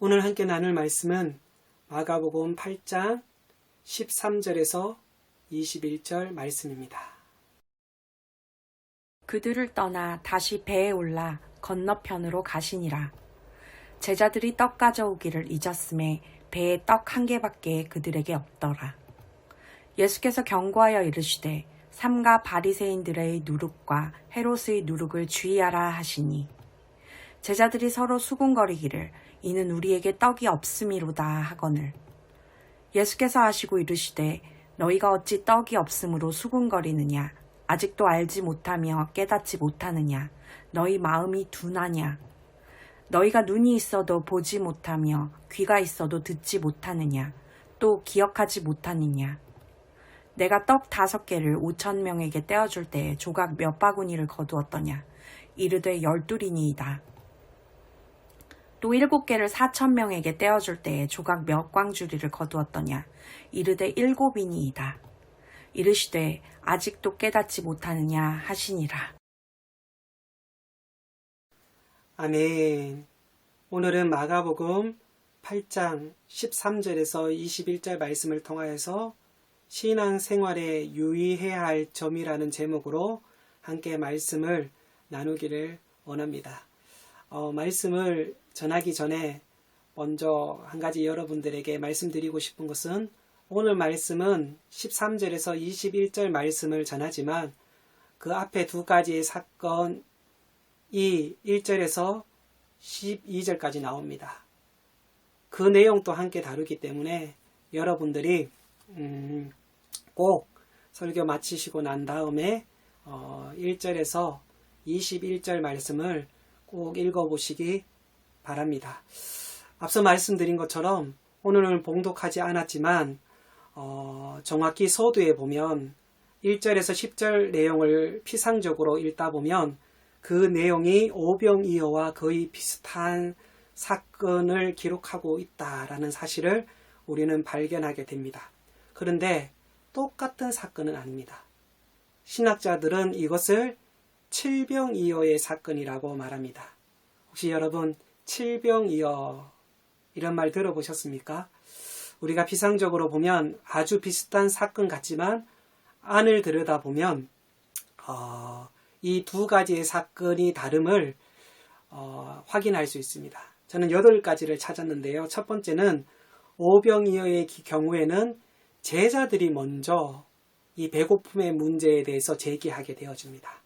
오늘 함께 나눌 말씀은 마가복음 8장 13절에서 21절 말씀입니다. 그들을 떠나 다시 배에 올라 건너편으로 가시니라. 제자들이 떡 가져오기를 잊었음에 배에 떡 1개밖에 그들에게 없더라. 예수께서 경고하여 이르시되 삼가 바리새인들의 누룩과 헤롯의 누룩을 주의하라 하시니 제자들이 서로 수군거리기를 이는 우리에게 떡이 없음이로다 하거늘 예수께서 하시고 이르시되 너희가 어찌 떡이 없음으로 수군거리느냐 아직도 알지 못하며 깨닫지 못하느냐 너희 마음이 둔하냐 너희가 눈이 있어도 보지 못하며 귀가 있어도 듣지 못하느냐 또 기억하지 못하느냐 내가 떡 5개를 5,000명에게 떼어줄 때에 조각 몇 바구니를 거두었더냐 이르되 12이니이다. 또 7개를 4,000명에게 떼어줄 때에 조각 몇 광주리를 거두었더냐 이르되 7이니이다. 이르시되 아직도 깨닫지 못하느냐 하시니라. 아멘. 오늘은 마가복음 8장 13절에서 21절 말씀을 통하여서 신앙생활에 유의해야 할 점이라는 제목으로 함께 말씀을 나누기를 원합니다. 말씀을 전하기 전에 먼저 한 가지 여러분들에게 말씀드리고 싶은 것은 오늘 말씀은 13절에서 21절 말씀을 전하지만 그 앞에 두 가지의 사건이 1절에서 12절까지 나옵니다. 그 내용도 함께 다루기 때문에 여러분들이 꼭 설교 마치시고 난 다음에 1절에서 21절 말씀을 꼭 읽어보시기 바랍니다. 앞서 말씀드린 것처럼 오늘은 봉독하지 않았지만 정확히 서두에 보면 1절에서 10절 내용을 피상적으로 읽다 보면 그 내용이 오병이어와 거의 비슷한 사건을 기록하고 있다라는 사실을 우리는 발견하게 됩니다. 그런데 똑같은 사건은 아닙니다. 신학자들은 이것을 칠병이어의 사건이라고 말합니다. 혹시 여러분 칠병이어 이런 말 들어보셨습니까? 우리가 피상적으로 보면 아주 비슷한 사건 같지만 안을 들여다보면 이 두 가지의 사건이 다름을 확인할 수 있습니다. 저는 8가지를 찾았는데요. 첫 번째는 오병이어의 경우에는 제자들이 먼저 이 배고픔의 문제에 대해서 제기하게 되어집니다.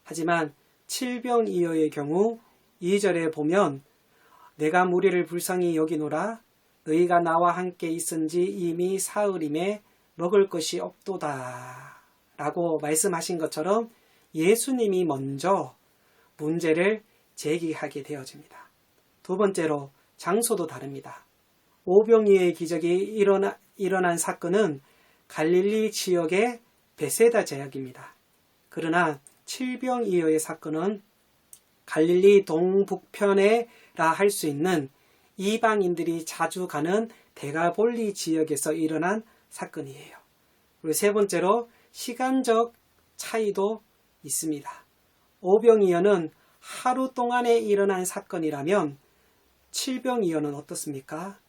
하지만 칠병이어의 경우 2절에 보면 내가 무리를 불쌍히 여기노라 너희가 나와 함께 있은지 이미 사흘임에 먹을 것이 없도다 라고 말씀하신 것처럼 예수님이 먼저 문제를 제기하게 되어집니다. 두 번째로 장소도 다릅니다. 오병이어의 기적이 일어난 사건은 갈릴리 지역의 베세다 지역입니다. 그러나 칠병이어의 사건은 갈릴리 동북편에라 할 수 있는 이방인들이 자주 가는 데가볼리 지역에서 일어난 사건이에요. 그리고 세 번째로 시간적 차이도 있습니다. 오병이어는 하루 동안에 일어난 사건이라면 칠병이어는 어떻습니까?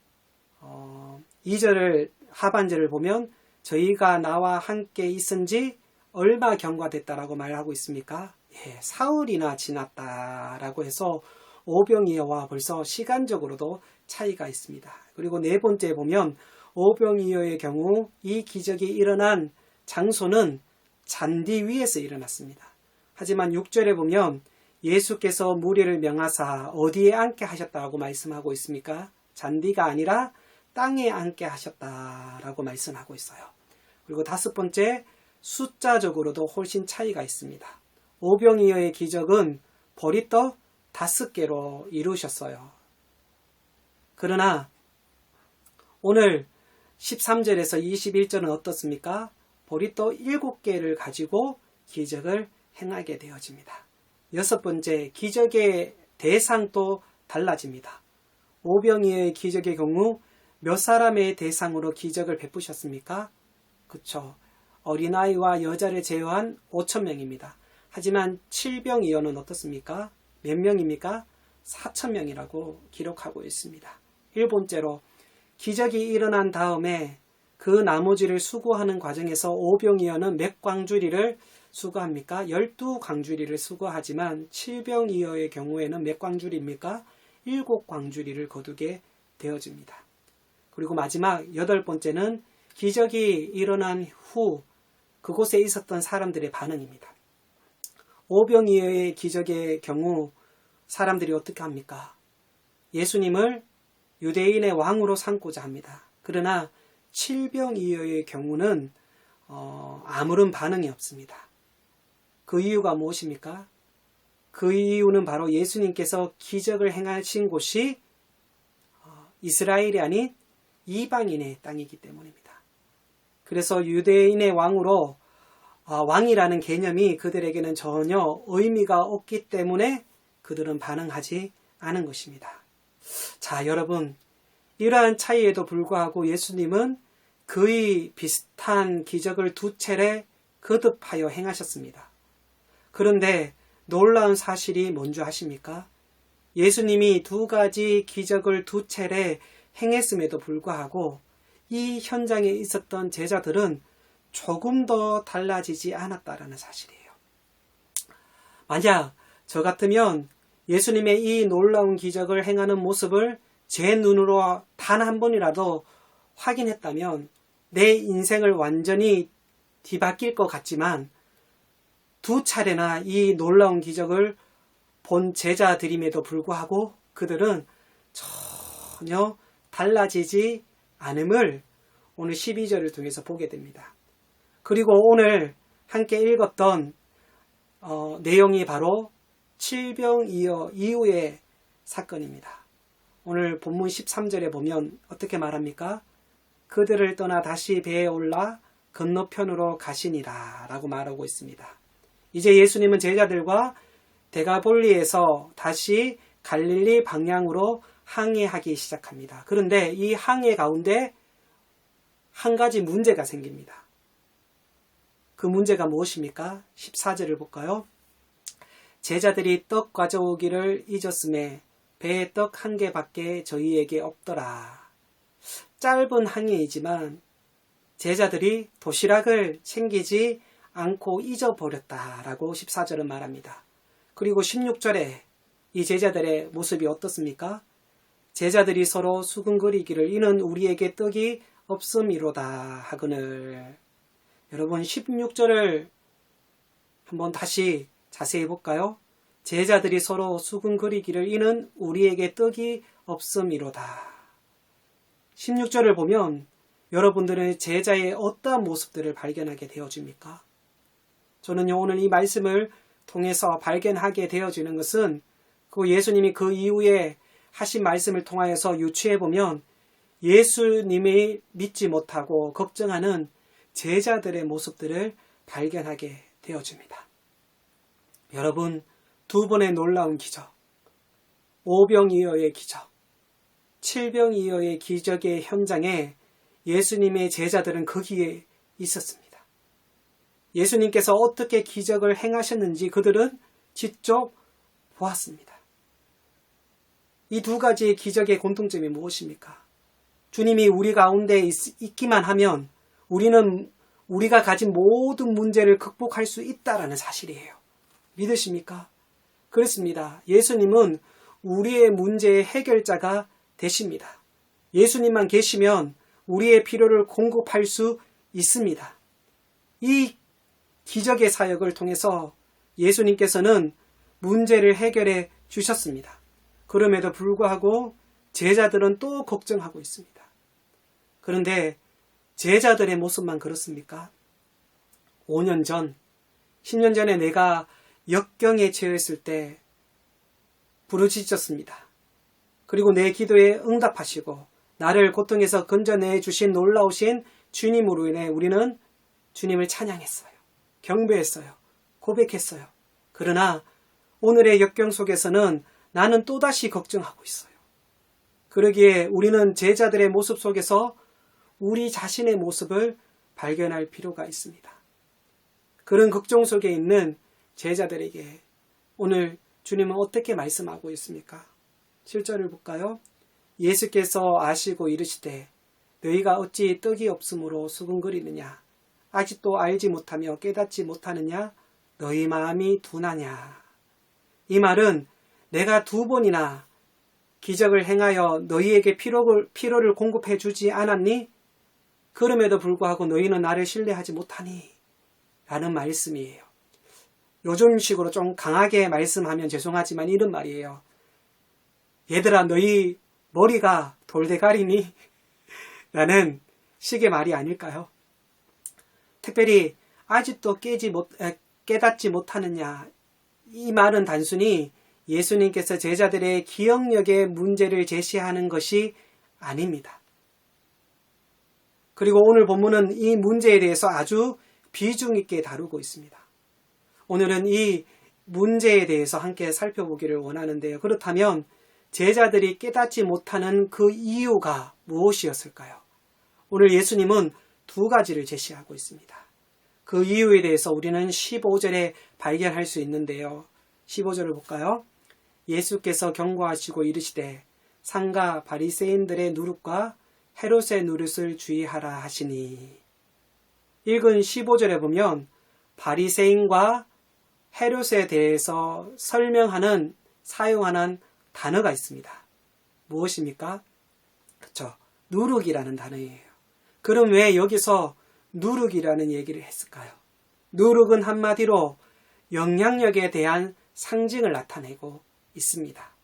2절을 하반절을 보면 저희가 나와 함께 있은지 얼마 경과됐다라고 말하고 있습니까? 사흘이나 지났다라고 해서 오병이어와 벌써 시간적으로도 차이가 있습니다. 그리고 네 번째 보면 오병이어의 경우 이 기적이 일어난 장소는 잔디 위에서 일어났습니다. 하지만 6절에 보면 예수께서 무리를 명하사 어디에 앉게 하셨다고 말씀하고 있습니까? 잔디가 아니라 땅에 앉게 하셨다라고 말씀하고 있어요. 그리고 5번째 숫자적으로도 훨씬 차이가 있습니다. 오병이어의 기적은 보리떡 5개로 이루셨어요. 그러나 오늘 13절에서 21절은 어떻습니까? 보리떡 7개를 가지고 기적을 행하게 되어집니다. 6번째, 기적의 대상도 달라집니다. 오병이어의 기적의 경우 몇 사람의 대상으로 기적을 베푸셨습니까? 그쵸. 어린아이와 여자를 제외한 5,000명입니다. 하지만 칠병이어는 어떻습니까? 몇 명입니까? 4,000명이라고 기록하고 있습니다. 일본째로 기적이 일어난 다음에 그 나머지를 수거하는 과정에서 오병이어는 몇 광주리를 수거합니까? 12광주리를 수거하지만 칠병이어의 경우에는 몇 광주리입니까? 7광주리를 거두게 되어집니다. 그리고 마지막 8번째는 기적이 일어난 후 그곳에 있었던 사람들의 반응입니다. 오병이어의 기적의 경우 사람들이 어떻게 합니까? 예수님을 유대인의 왕으로 삼고자 합니다. 그러나 칠병이어의 경우는 아무런 반응이 없습니다. 그 이유가 무엇입니까? 그 이유는 바로 예수님께서 기적을 행하신 곳이 이스라엘이 아닌 이방인의 땅이기 때문입니다. 그래서 유대인의 왕으로 왕이라는 개념이 그들에게는 전혀 의미가 없기 때문에 그들은 반응하지 않은 것입니다. 자, 여러분, 이러한 차이에도 불구하고 예수님은 거의 비슷한 기적을 2차례 거듭하여 행하셨습니다. 그런데 놀라운 사실이 뭔지 아십니까? 예수님이 2가지 기적을 2차례 행했음에도 불구하고 이 현장에 있었던 제자들은 조금 더 달라지지 않았다라는 사실이에요. 만약 저 같으면 예수님의 이 놀라운 기적을 행하는 모습을 제 눈으로 단 한 번이라도 확인했다면 내 인생을 완전히 뒤바뀔 것 같지만 2차례나 이 놀라운 기적을 본 제자들임에도 불구하고 그들은 전혀 달라지지 않음을 오늘 12절을 통해서 보게 됩니다. 그리고 오늘 함께 읽었던 내용이 바로 칠병이어 이후의 사건입니다. 오늘 본문 13절에 보면 어떻게 말합니까? 그들을 떠나 다시 배에 올라 건너편으로 가시니라 라고 말하고 있습니다. 이제 예수님은 제자들과 데가볼리에서 다시 갈릴리 방향으로 항해하기 시작합니다. 그런데 이 항해 가운데 한 가지 문제가 생깁니다. 그 문제가 무엇입니까? 14절을 볼까요? 제자들이 떡 가져오기를 잊었음에 배에 떡 1개밖에 저희에게 없더라. 짧은 항해이지만 제자들이 도시락을 챙기지 않고 잊어버렸다라고 14절은 말합니다. 그리고 16절에 이 제자들의 모습이 어떻습니까? 제자들이 서로 수근거리기를 이는 우리에게 떡이 없음이로다 하거늘. 여러분 16절을 한번 다시 자세히 볼까요? 제자들이 서로 수근거리기를 이는 우리에게 떡이 없음이로다. 16절을 보면 여러분들은 제자의 어떠한 모습들을 발견하게 되어집니까? 저는요 오늘 이 말씀을 통해서 발견하게 되어지는 것은 그 예수님이 그 이후에 하신 말씀을 통하여서 유추해보면 예수님이 믿지 못하고 걱정하는 제자들의 모습들을 발견하게 되어집니다. 여러분 2번의 놀라운 기적, 오병이어의 기적, 칠병이어의 기적의 현장에 예수님의 제자들은 거기에 있었습니다. 예수님께서 어떻게 기적을 행하셨는지 그들은 직접 보았습니다. 이 2가지의 기적의 공통점이 무엇입니까? 주님이 우리 가운데 있기만 하면 우리는 우리가 가진 모든 문제를 극복할 수 있다라는 사실이에요. 믿으십니까? 그렇습니다. 예수님은 우리의 문제의 해결자가 되십니다. 예수님만 계시면 우리의 필요를 공급할 수 있습니다. 이 기적의 사역을 통해서 예수님께서는 문제를 해결해 주셨습니다. 그럼에도 불구하고 제자들은 또 걱정하고 있습니다. 그런데 제자들의 모습만 그렇습니까? 5년 전, 10년 전에 내가 역경에 처했을 때 부르짖었습니다. 그리고 내 기도에 응답하시고 나를 고통에서 건져내 주신 놀라우신 주님으로 인해 우리는 주님을 찬양했어요. 경배했어요. 고백했어요. 그러나 오늘의 역경 속에서는 나는 또다시 걱정하고 있어요. 그러기에 우리는 제자들의 모습 속에서 우리 자신의 모습을 발견할 필요가 있습니다. 그런 걱정 속에 있는 제자들에게 오늘 주님은 어떻게 말씀하고 있습니까? 7절을 볼까요? 예수께서 아시고 이르시되 너희가 어찌 떡이 없으므로 수군거리느냐 아직도 알지 못하며 깨닫지 못하느냐 너희 마음이 둔하냐. 이 말은 내가 2번이나 기적을 행하여 너희에게 피로를 공급해 주지 않았니? 그럼에도 불구하고 너희는 나를 신뢰하지 못하니? 라는 말씀이에요. 요즘식으로 좀 강하게 말씀하면 죄송하지만 이런 말이에요. 얘들아 너희 머리가 돌대가리니? 라는 식의 말이 아닐까요? 특별히 아직도 깨닫지 못하느냐. 이 말은 단순히 예수님께서 제자들의 기억력의 문제를 제시하는 것이 아닙니다. 그리고 오늘 본문은 이 문제에 대해서 아주 비중 있게 다루고 있습니다. 오늘은 이 문제에 대해서 함께 살펴보기를 원하는데요. 그렇다면 제자들이 깨닫지 못하는 그 이유가 무엇이었을까요? 오늘 예수님은 2가지를 제시하고 있습니다. 그 이유에 대해서 우리는 15절에 발견할 수 있는데요. 15절을 볼까요? 예수께서 경고하시고 이르시되 상가 바리새인들의 누룩과 헤롯의 누룩을 주의하라 하시니. 읽은 15절에 보면 바리새인과 헤롯에 대해서 사용하는 단어가 있습니다. 무엇입니까? 그렇죠. 누룩이라는 단어예요. 그럼 왜 여기서 누룩이라는 얘기를 했을까요? 누룩은 한마디로 영향력에 대한 상징을 나타내고 있습니다.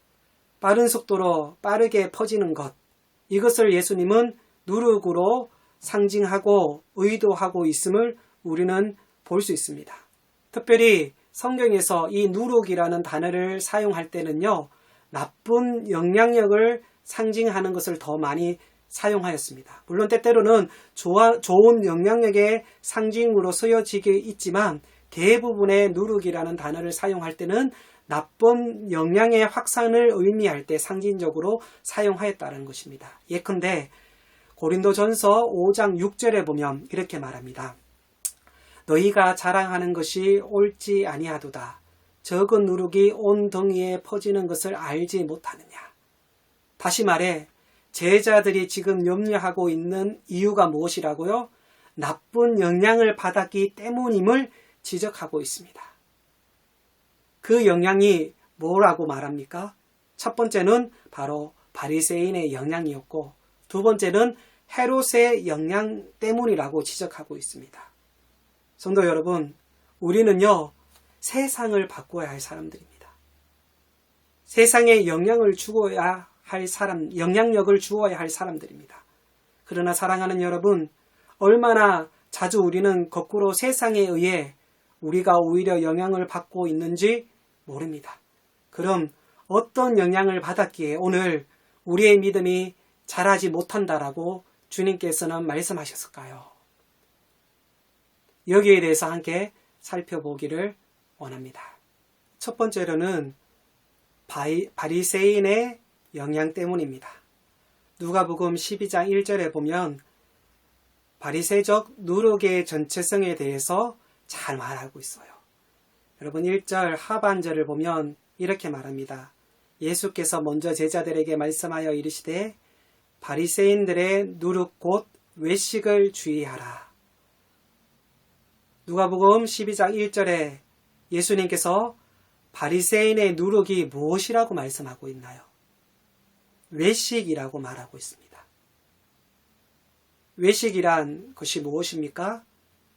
빠른 속도로 빠르게 퍼지는 것, 이것을 예수님은 누룩으로 상징하고 의도하고 있음을 우리는 볼 수 있습니다. 특별히 성경에서 이 누룩이라는 단어를 사용할 때는요, 나쁜 영향력을 상징하는 것을 더 많이 사용하였습니다. 물론 때때로는 좋은 영향력의 상징으로 쓰여지게 있지만 대부분의 누룩이라는 단어를 사용할 때는 나쁜 영향의 확산을 의미할 때 상징적으로 사용하였다는 것입니다. 예컨대 고린도전서 5장 6절에 보면 이렇게 말합니다. 너희가 자랑하는 것이 옳지 아니하도다. 적은 누룩이 온 덩이에 퍼지는 것을 알지 못하느냐. 다시 말해 제자들이 지금 염려하고 있는 이유가 무엇이라고요? 나쁜 영향을 받았기 때문임을 지적하고 있습니다. 그 영향이 뭐라고 말합니까? 첫 번째는 바로 바리새인의 영향이었고 2번째는 헤롯의 영향 때문이라고 지적하고 있습니다. 성도 여러분, 우리는요 세상을 바꿔야 할 사람들입니다. 세상에 영향력을 주어야 할 사람들입니다. 그러나 사랑하는 여러분, 얼마나 자주 우리는 거꾸로 세상에 의해 우리가 오히려 영향을 받고 있는지 모릅니다. 그럼 어떤 영향을 받았기에 오늘 우리의 믿음이 자라지 못한다라고 주님께서는 말씀하셨을까요? 여기에 대해서 함께 살펴보기를 원합니다. 첫 번째로는 바리새인의 영향 때문입니다. 누가복음 12장 1절에 보면 바리새적 누룩의 전체성에 대해서 잘 말하고 있어요. 여러분 1절 하반절을 보면 이렇게 말합니다. 예수께서 먼저 제자들에게 말씀하여 이르시되 바리새인들의 누룩 곧 외식을 주의하라. 누가복음 12장 1절에 예수님께서 바리새인의 누룩이 무엇이라고 말씀하고 있나요? 외식이라고 말하고 있습니다. 외식이란 것이 무엇입니까?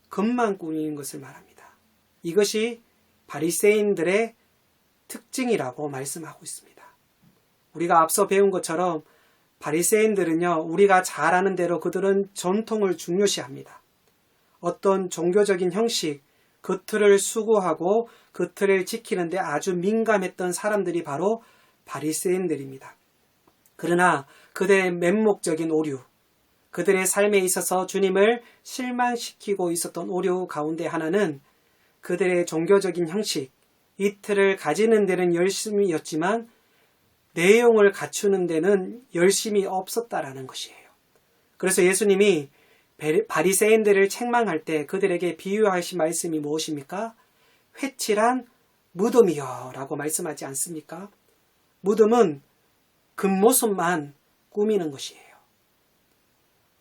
겉만 꾸미는 것을 말합니다. 이것이 바리새인들의 특징이라고 말씀하고 있습니다. 우리가 앞서 배운 것처럼 바리새인들은요, 우리가 잘 아는 대로 그들은 전통을 중요시합니다. 어떤 종교적인 형식, 그 틀을 수고하고 그 틀을 지키는데 아주 민감했던 사람들이 바로 바리새인들입니다. 그러나 그들의 맹목적인 오류, 그들의 삶에 있어서 주님을 실망시키고 있었던 오류 가운데 하나는 그들의 종교적인 형식, 이 틀을 가지는 데는 열심이었지만 내용을 갖추는 데는 열심이 없었다라는 것이에요. 그래서 예수님이 바리새인들을 책망할 때 그들에게 비유하신 말씀이 무엇입니까? 회칠한 무덤이여 라고 말씀하지 않습니까? 무덤은 겉모습만 꾸미는 것이에요.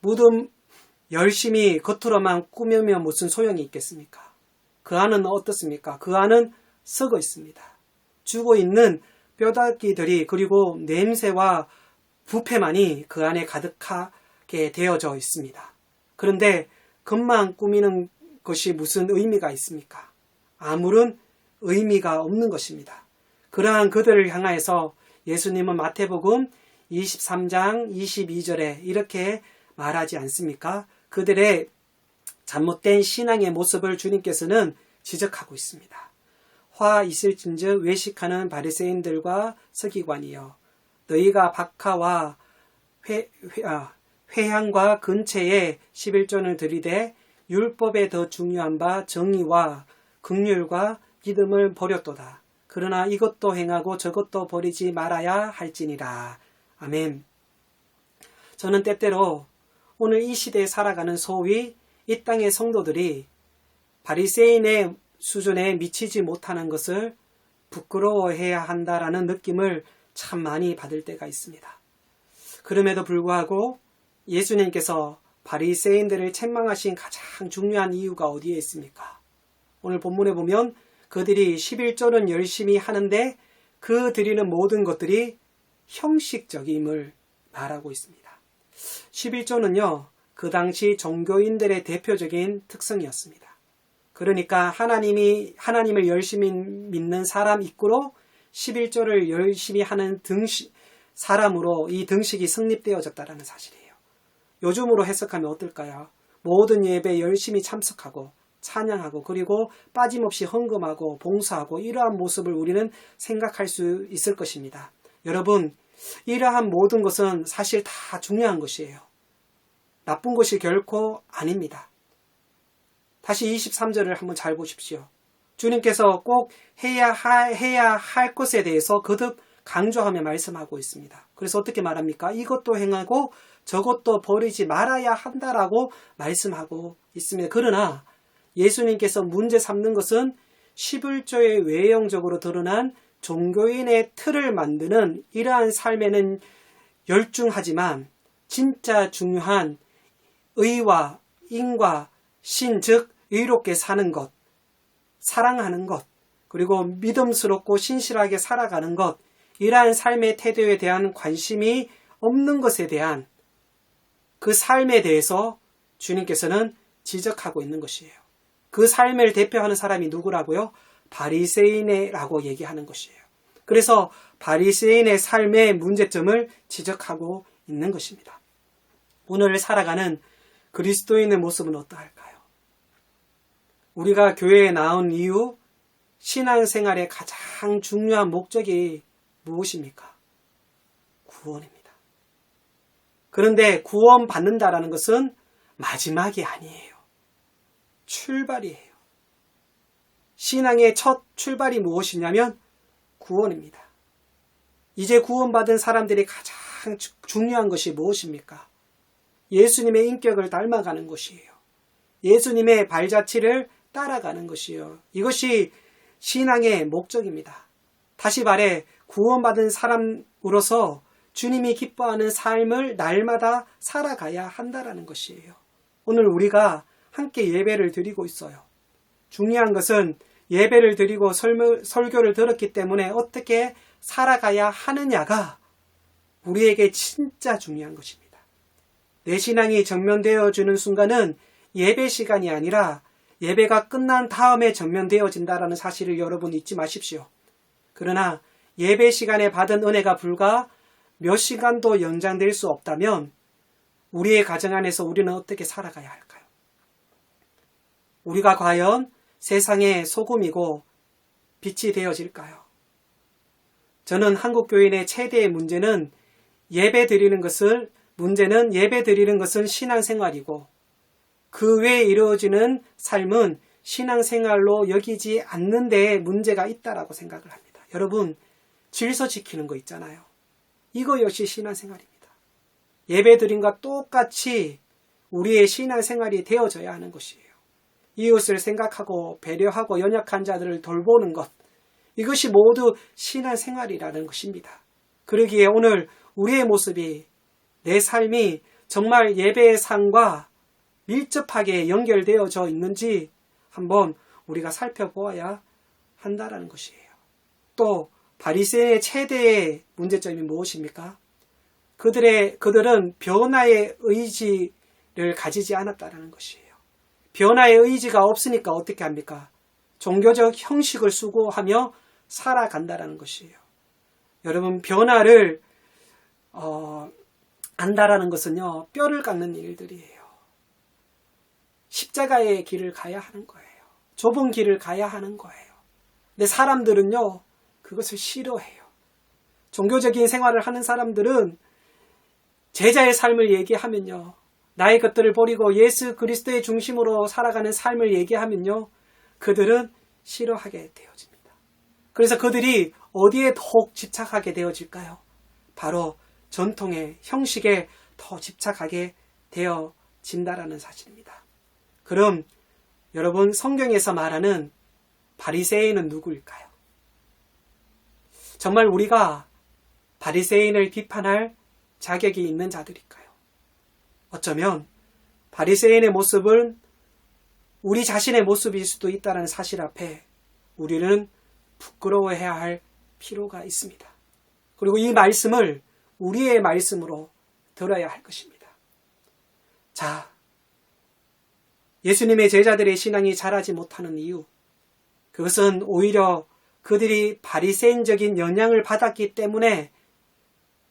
무덤 열심히 겉으로만 꾸미면 무슨 소용이 있겠습니까? 그 안은 어떻습니까? 그 안은 썩어 있습니다. 죽어 있는 뼈다귀들이 그리고 냄새와 부패만이 그 안에 가득하게 되어져 있습니다. 그런데 겉만 꾸미는 것이 무슨 의미가 있습니까? 아무런 의미가 없는 것입니다. 그러한 그들을 향하여서 예수님은 마태복음 23장 22절에 이렇게 말하지 않습니까? 그들의 잘못된 신앙의 모습을 주님께서는 지적하고 있습니다. 화 있을진즉 외식하는 바리새인들과 서기관이여, 너희가 박하와 회향과 근체에 11조를 들이되 율법에 더 중요한 바 정의와 긍휼과 믿음을 버렸도다. 그러나 이것도 행하고 저것도 버리지 말아야 할지니라. 아멘. 저는 때때로 오늘 이 시대에 살아가는 소위 이 땅의 성도들이 바리새인의 수준에 미치지 못하는 것을 부끄러워해야 한다라는 느낌을 참 많이 받을 때가 있습니다. 그럼에도 불구하고 예수님께서 바리새인들을 책망하신 가장 중요한 이유가 어디에 있습니까? 오늘 본문에 보면 그들이 11조는 열심히 하는데 그 드리는 모든 것들이 형식적임을 말하고 있습니다. 11조는요, 그 당시 종교인들의 대표적인 특성이었습니다. 그러니까 하나님을 열심히 믿는 사람 입구로 11조를 열심히 하는 사람으로 이 등식이 성립되어졌다는 사실이에요. 요즘으로 해석하면 어떨까요? 모든 예배 열심히 참석하고 찬양하고 그리고 빠짐없이 헌금하고 봉사하고 이러한 모습을 우리는 생각할 수 있을 것입니다. 여러분, 이러한 모든 것은 사실 다 중요한 것이에요. 나쁜 것이 결코 아닙니다. 다시 23절을 한번 잘 보십시오. 주님께서 꼭 해야 할 것에 대해서 거듭 강조하며 말씀하고 있습니다. 그래서 어떻게 말합니까? 이것도 행하고 저것도 버리지 말아야 한다라고 말씀하고 있습니다. 그러나 예수님께서 문제 삼는 것은 11조의 외형적으로 드러난 종교인의 틀을 만드는 이러한 삶에는 열중하지만 진짜 중요한 의와 인과 신, 즉 의롭게 사는 것, 사랑하는 것, 그리고 믿음스럽고 신실하게 살아가는 것, 이러한 삶의 태도에 대한 관심이 없는 것에 대한 그 삶에 대해서 주님께서는 지적하고 있는 것이에요. 그 삶을 대표하는 사람이 누구라고요? 바리새인이라고 얘기하는 것이에요. 그래서 바리새인의 삶의 문제점을 지적하고 있는 것입니다. 오늘 살아가는 그리스도인의 모습은 어떠할까요? 우리가 교회에 나온 이유, 신앙생활의 가장 중요한 목적이 무엇입니까? 구원입니다. 그런데 구원받는다라는 것은 마지막이 아니에요. 출발이에요. 신앙의 첫 출발이 무엇이냐면 구원입니다. 이제 구원받은 사람들이 가장 중요한 것이 무엇입니까? 예수님의 인격을 닮아가는 것이에요. 예수님의 발자취를 따라가는 것이에요. 이것이 신앙의 목적입니다. 다시 말해 구원받은 사람으로서 주님이 기뻐하는 삶을 날마다 살아가야 한다라는 것이에요. 오늘 우리가 함께 예배를 드리고 있어요. 중요한 것은 예배를 드리고 설교를 들었기 때문에 어떻게 살아가야 하느냐가 우리에게 진짜 중요한 것입니다. 내 신앙이 정면되어지는 순간은 예배 시간이 아니라 예배가 끝난 다음에 정면되어진다라는 사실을 여러분 잊지 마십시오. 그러나 예배 시간에 받은 은혜가 불과 몇 시간도 연장될 수 없다면 우리의 가정 안에서 우리는 어떻게 살아가야 할까요? 우리가 과연 세상의 소금이고 빛이 되어질까요? 저는 한국교인의 최대의 문제는 예배 드리는 것은 신앙생활이고 그 외에 이루어지는 삶은 신앙생활로 여기지 않는 데에 문제가 있다라고 생각을 합니다. 여러분, 질서 지키는 거 있잖아요. 이거 역시 신앙생활입니다. 예배드림과 똑같이 우리의 신앙생활이 되어져야 하는 것이에요. 이웃을 생각하고 배려하고 연약한 자들을 돌보는 것, 이것이 모두 신앙생활이라는 것입니다. 그러기에 오늘 우리의 모습이 내 삶이 정말 예배의 삶과 밀접하게 연결되어져 있는지 한번 우리가 살펴보아야 한다라는 것이에요. 또 바리새인의 최대의 문제점이 무엇입니까? 그들은 변화의 의지를 가지지 않았다는 것이에요. 변화의 의지가 없으니까 어떻게 합니까? 종교적 형식을 수고하며 살아간다라는 것이에요. 여러분, 변화를 안다라는 것은요, 뼈를 깎는 일들이에요. 십자가의 길을 가야 하는 거예요. 좁은 길을 가야 하는 거예요. 근데 사람들은요, 그것을 싫어해요. 종교적인 생활을 하는 사람들은 제자의 삶을 얘기하면요, 나의 것들을 버리고 예수 그리스도의 중심으로 살아가는 삶을 얘기하면요, 그들은 싫어하게 되어집니다. 그래서 그들이 어디에 더욱 집착하게 되어질까요? 바로 전통의 형식에 더 집착하게 되어진다라는 사실입니다. 그럼 여러분, 성경에서 말하는 바리새인은 누구일까요? 정말 우리가 바리새인을 비판할 자격이 있는 자들일까요? 어쩌면 바리새인의 모습은 우리 자신의 모습일 수도 있다는 사실 앞에 우리는 부끄러워해야 할 필요가 있습니다. 그리고 이 말씀을 우리의 말씀으로 들어야 할 것입니다. 자, 예수님의 제자들의 신앙이 자라지 못하는 이유, 그것은 오히려 그들이 바리새인적인 영향을 받았기 때문에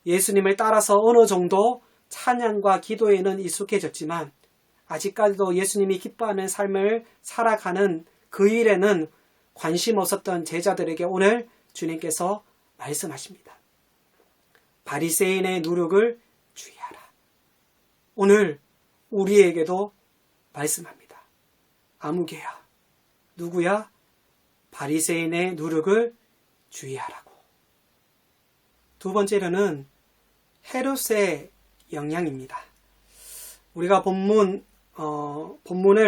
예수님을 따라서 어느 정도 찬양과 기도에는 익숙해졌지만 아직까지도 예수님이 기뻐하는 삶을 살아가는 그 일에는 관심 없었던 제자들에게 오늘 주님께서 말씀하십니다. 바리새인의 누룩을 주의하라. 오늘 우리에게도 말씀합니다. 아무개야, 누구야? 바리새인의 누룩을 주의하라고. 두 번째로는 헤롯의 영향입니다. 우리가 본문을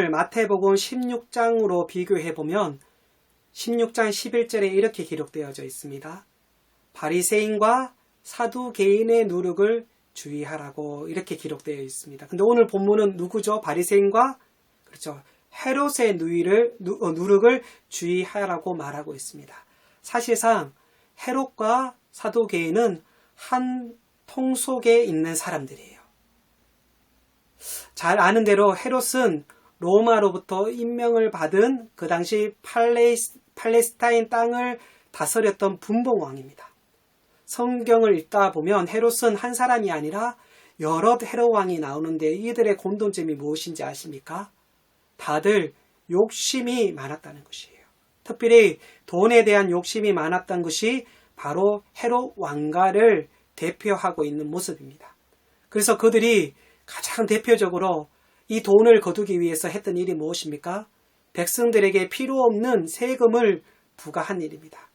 마태복음 16장으로 비교해 보면 16장 11절에 이렇게 기록되어져 있습니다. 바리새인과 사두개인의 누룩을 주의하라고 이렇게 기록되어 있습니다. 근데 오늘 본문은 누구죠? 바리새인과, 그렇죠, 헤롯의 누룩을 주의하라고 말하고 있습니다. 사실상 헤롯과 사두개인은 한 통 속에 있는 사람들이에요. 잘 아는 대로 헤롯은 로마로부터 임명을 받은 그 당시 팔레스타인 땅을 다스렸던 분봉왕입니다. 성경을 읽다 보면 헤롯은 한 사람이 아니라 여러 헤롯 왕이 나오는데 이들의 공통점이 무엇인지 아십니까? 다들 욕심이 많았다는 것이에요. 특별히 돈에 대한 욕심이 많았던 것이 바로 헤롯 왕가를 대표하고 있는 모습입니다. 그래서 그들이 가장 대표적으로 이 돈을 거두기 위해서 했던 일이 무엇입니까? 백성들에게 필요 없는 세금을 부과한 일입니다.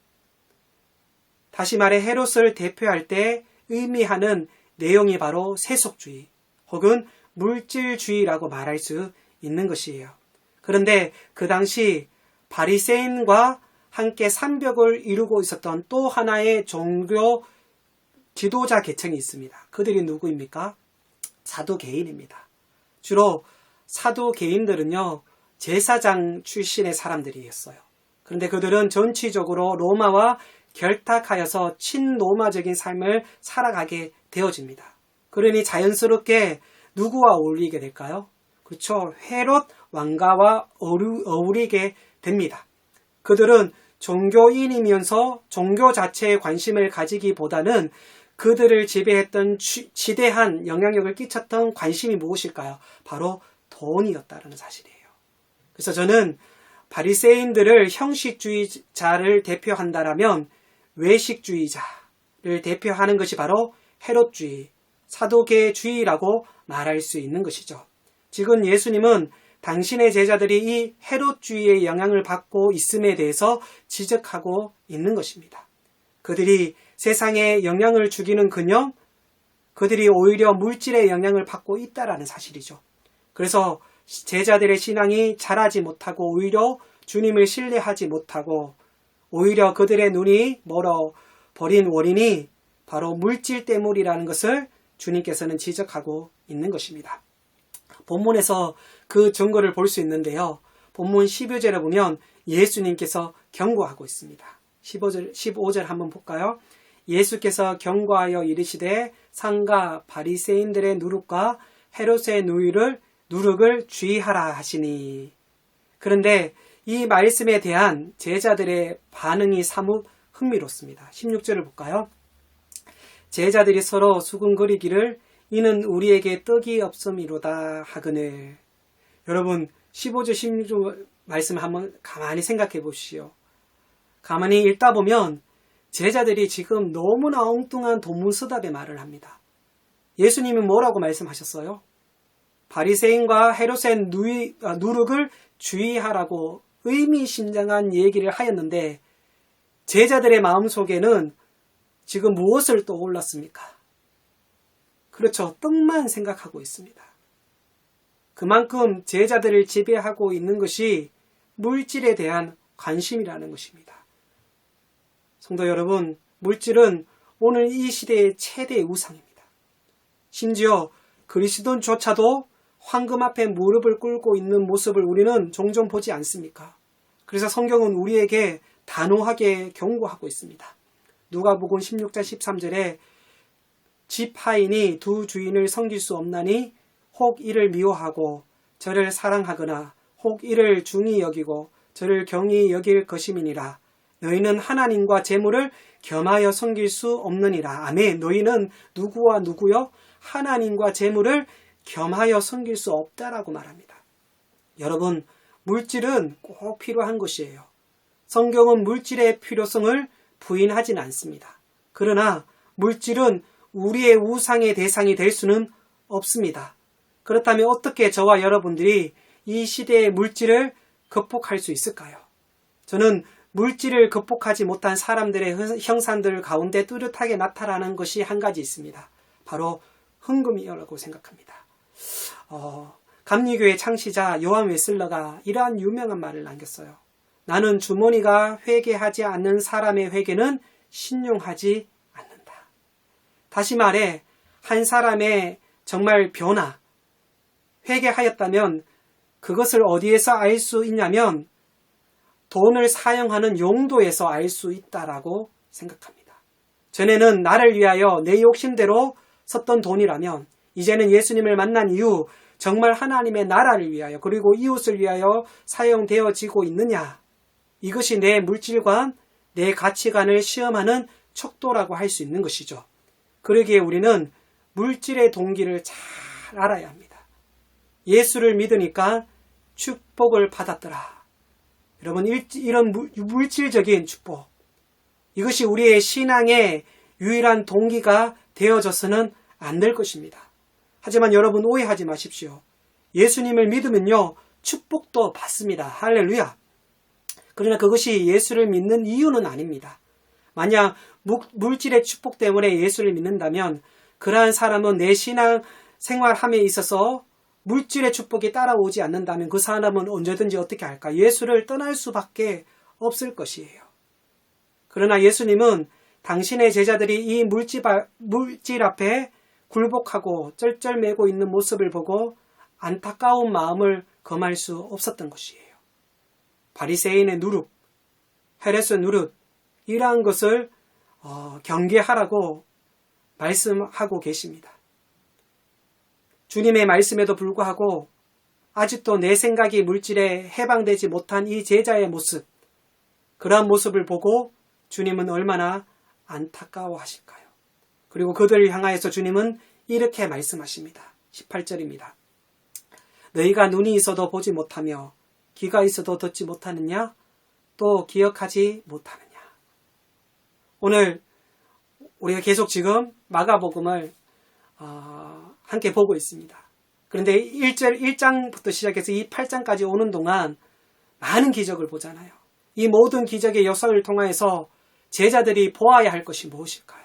다시 말해 헤롯을 대표할 때 의미하는 내용이 바로 세속주의 혹은 물질주의라고 말할 수 있는 것이에요. 그런데 그 당시 바리새인과 함께 삼벽을 이루고 있었던 또 하나의 종교 지도자 계층이 있습니다. 그들이 누구입니까? 사두개인입니다. 주로 사두개인들은요, 제사장 출신의 사람들이었어요. 그런데 그들은 전체적으로 로마와 결탁하여서 친로마적인 삶을 살아가게 되어집니다. 그러니 자연스럽게 누구와 어울리게 될까요? 그렇죠. 헤롯 왕가와 어울리게 됩니다. 그들은 종교인이면서 종교 자체에 관심을 가지기보다는 그들을 지배했던 지대한 영향력을 끼쳤던 관심이 무엇일까요? 바로 돈이었다는 사실이에요. 그래서 저는 바리새인들을 형식주의자를 대표한다라면 외식주의자를 대표하는 것이 바로 헤롯주의, 사두개주의라고 말할 수 있는 것이죠. 지금 예수님은 당신의 제자들이 이 헤롯주의의 영향을 받고 있음에 대해서 지적하고 있는 것입니다. 그들이 세상에 영향을 주기는 그냥 그들이 오히려 물질의 영향을 받고 있다라는 사실이죠. 그래서 제자들의 신앙이 자라지 못하고 오히려 주님을 신뢰하지 못하고 오히려 그들의 눈이 멀어버린 원인이 바로 물질 때문이라는 것을 주님께서는 지적하고 있는 것입니다. 본문에서 그 증거를 볼 수 있는데요. 본문 12절에 보면 예수님께서 경고하고 있습니다. 15절 한번 볼까요? 예수께서 경고하여 이르시되 상가 바리새인들의 누룩과 헤롯의 누룩을 주의하라 하시니. 그런데 이 말씀에 대한 제자들의 반응이 사뭇 흥미롭습니다. 16절을 볼까요? 제자들이 서로 수군거리기를 이는 우리에게 떡이 없음이로다 하거늘. 여러분 15절 16절 말씀 한번 가만히 생각해 보시오. 가만히 읽다 보면 제자들이 지금 너무나 엉뚱한 동문서답의 말을 합니다. 예수님이 뭐라고 말씀하셨어요? 바리새인과 헤롯의 누룩을 주의하라고 의미심장한 얘기를 하였는데 제자들의 마음속에는 지금 무엇을 떠올랐습니까? 그렇죠. 떡만 생각하고 있습니다. 그만큼 제자들을 지배하고 있는 것이 물질에 대한 관심이라는 것입니다. 성도 여러분, 물질은 오늘 이 시대의 최대의 우상입니다. 심지어 그리스도인조차도 황금 앞에 무릎을 꿇고 있는 모습을 우리는 종종 보지 않습니까? 그래서 성경은 우리에게 단호하게 경고하고 있습니다. 누가복음 16장 13절에 집 하인이 두 주인을 섬길 수 없나니 혹 이를 미워하고 저를 사랑하거나 혹 이를 중히 여기고 저를 경히 여길 것임이니라. 너희는 하나님과 재물을 겸하여 섬길 수 없느니라. 아멘. 너희는 누구와 누구요? 하나님과 재물을 겸하여 섬길 수 없다라고 말합니다. 여러분, 물질은 꼭 필요한 것이에요. 성경은 물질의 필요성을 부인하진 않습니다. 그러나 물질은 우리의 우상의 대상이 될 수는 없습니다. 그렇다면 어떻게 저와 여러분들이 이 시대의 물질을 극복할 수 있을까요? 저는 물질을 극복하지 못한 사람들의 형상들 가운데 뚜렷하게 나타나는 것이 한 가지 있습니다. 바로 헌금이라고 생각합니다. 감리교의 창시자 요한 웨슬러가 이러한 유명한 말을 남겼어요. 나는 주머니가 회개하지 않는 사람의 회개는 신용하지 않는다. 다시 말해 한 사람의 정말 변화, 회개하였다면 그것을 어디에서 알 수 있냐면 돈을 사용하는 용도에서 알 수 있다라고 생각합니다. 전에는 나를 위하여 내 욕심대로 썼던 돈이라면 이제는 예수님을 만난 이후 정말 하나님의 나라를 위하여 그리고 이웃을 위하여 사용되어지고 있느냐. 이것이 내 물질관, 내 가치관을 시험하는 척도라고 할 수 있는 것이죠. 그러기에 우리는 물질의 동기를 잘 알아야 합니다. 예수를 믿으니까 축복을 받았더라. 여러분, 이런 물질적인 축복, 이것이 우리의 신앙의 유일한 동기가 되어져서는 안 될 것입니다. 하지만 여러분 오해하지 마십시오. 예수님을 믿으면요, 축복도 받습니다. 할렐루야. 그러나 그것이 예수를 믿는 이유는 아닙니다. 만약 물질의 축복 때문에 예수를 믿는다면 그러한 사람은 내 신앙 생활함에 있어서 물질의 축복이 따라오지 않는다면 그 사람은 언제든지 어떻게 할까? 예수를 떠날 수밖에 없을 것이에요. 그러나 예수님은 당신의 제자들이 이 물질 앞에 굴복하고 쩔쩔매고 있는 모습을 보고 안타까운 마음을 금할 수 없었던 것이에요. 바리새인의 누룩, 헤롯의 누룩, 이러한 것을 경계하라고 말씀하고 계십니다. 주님의 말씀에도 불구하고 아직도 내 생각이 물질에 해방되지 못한 이 제자의 모습, 그러한 모습을 보고 주님은 얼마나 안타까워하실까요? 그리고 그들을 향하여서 주님은 이렇게 말씀하십니다. 18절입니다. 너희가 눈이 있어도 보지 못하며 귀가 있어도 듣지 못하느냐? 또 기억하지 못하느냐? 오늘 우리가 계속 지금 마가복음을 함께 보고 있습니다. 그런데 1장부터 시작해서 이 8장까지 오는 동안 많은 기적을 보잖아요. 이 모든 기적의 역사를 통하여서 제자들이 보아야 할 것이 무엇일까요?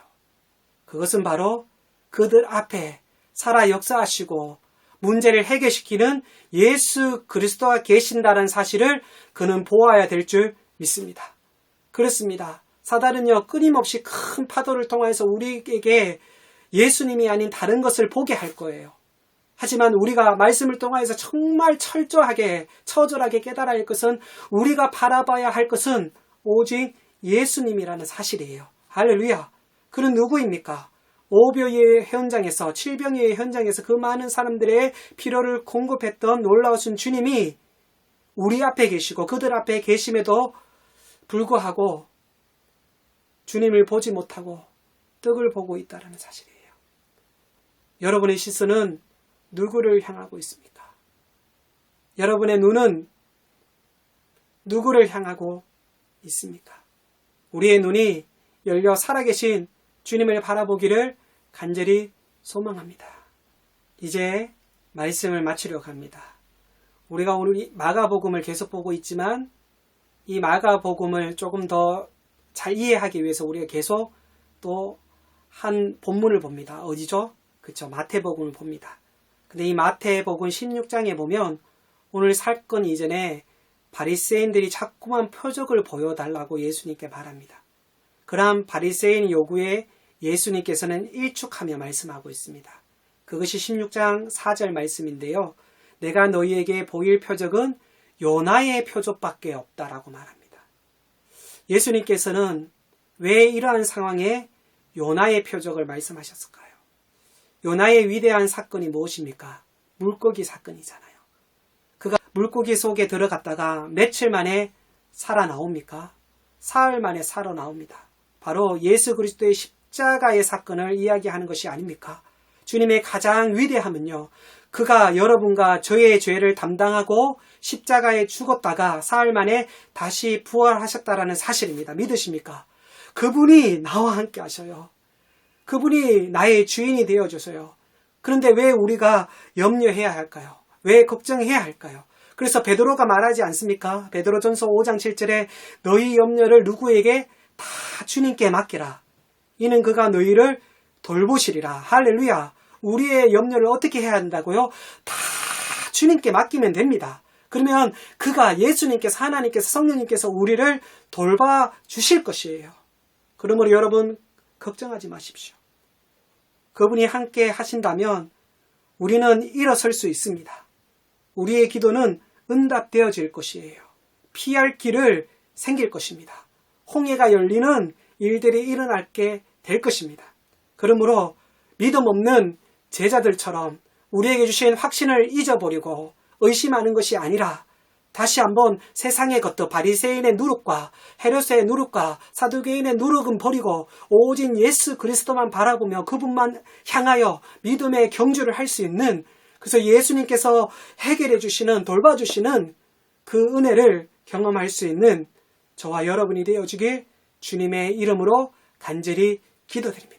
그것은 바로 그들 앞에 살아 역사하시고 문제를 해결시키는 예수 그리스도가 계신다는 사실을 그는 보아야 될 줄 믿습니다. 그렇습니다. 사단은요, 끊임없이 큰 파도를 통해서 우리에게 예수님이 아닌 다른 것을 보게 할 거예요. 하지만 우리가 말씀을 통하여서 정말 철저하게 처절하게 깨달아야 할 것은, 우리가 바라봐야 할 것은 오직 예수님이라는 사실이에요. 할렐루야. 그는 누구입니까? 오병이의 현장에서, 칠병이의 현장에서 그 많은 사람들의 필요를 공급했던 놀라우신 주님이 우리 앞에 계시고 그들 앞에 계심에도 불구하고 주님을 보지 못하고 떡을 보고 있다는 사실이에요. 여러분의 시선은 누구를 향하고 있습니까? 여러분의 눈은 누구를 향하고 있습니까? 우리의 눈이 열려 살아계신 주님을 바라보기를 간절히 소망합니다. 이제 말씀을 마치려고 합니다. 우리가 오늘 마가복음을 계속 보고 있지만 이 마가복음을 조금 더 잘 이해하기 위해서 우리가 계속 또 한 본문을 봅니다. 어디죠? 그렇죠. 마태복음을 봅니다. 근데 이 마태복음 16장에 보면 오늘 사건 이전에 바리새인들이 자꾸만 표적을 보여달라고 예수님께 말합니다. 그러한 바리새인 요구에 예수님께서는 일축하며 말씀하고 있습니다. 그것이 16장 4절 말씀인데요. 내가 너희에게 보일 표적은 요나의 표적밖에 없다라고 말합니다. 예수님께서는 왜 이러한 상황에 요나의 표적을 말씀하셨을까요? 요나의 위대한 사건이 무엇입니까? 물고기 사건이잖아요. 그가 물고기 속에 들어갔다가 며칠 만에 살아나옵니까? 사흘 만에 살아나옵니다. 바로 예수 그리스도의 십자가의 사건을 이야기하는 것이 아닙니까? 주님의 가장 위대함은요, 그가 여러분과 저의 죄를 담당하고 십자가에 죽었다가 사흘 만에 다시 부활하셨다라는 사실입니다. 믿으십니까? 그분이 나와 함께 하셔요. 그분이 나의 주인이 되어줘서요. 그런데 왜 우리가 염려해야 할까요? 왜 걱정해야 할까요? 그래서 베드로가 말하지 않습니까? 베드로전서 5장 7절에 너희 염려를 누구에게? 다 주님께 맡기라. 이는 그가 너희를 돌보시리라. 할렐루야. 우리의 염려를 어떻게 해야 한다고요? 다 주님께 맡기면 됩니다. 그러면 그가, 예수님께서, 하나님께서, 성령님께서 우리를 돌봐 주실 것이에요. 그러므로 여러분 걱정하지 마십시오. 그분이 함께 하신다면 우리는 일어설 수 있습니다. 우리의 기도는 응답되어질 것이에요. 피할 길을 생길 것입니다. 홍해가 열리는 일들이 일어나게 될 것입니다. 그러므로 믿음 없는 제자들처럼 우리에게 주신 확신을 잊어버리고 의심하는 것이 아니라 다시 한번 세상의 것도 바리새인의 누룩과 헤롯의 누룩과 사두개인의 누룩은 버리고 오직 예수 그리스도만 바라보며 그분만 향하여 믿음의 경주를 할 수 있는, 그래서 예수님께서 해결해 주시는, 돌봐주시는 그 은혜를 경험할 수 있는 저와 여러분이 되어주길 주님의 이름으로 간절히 기도드립니다.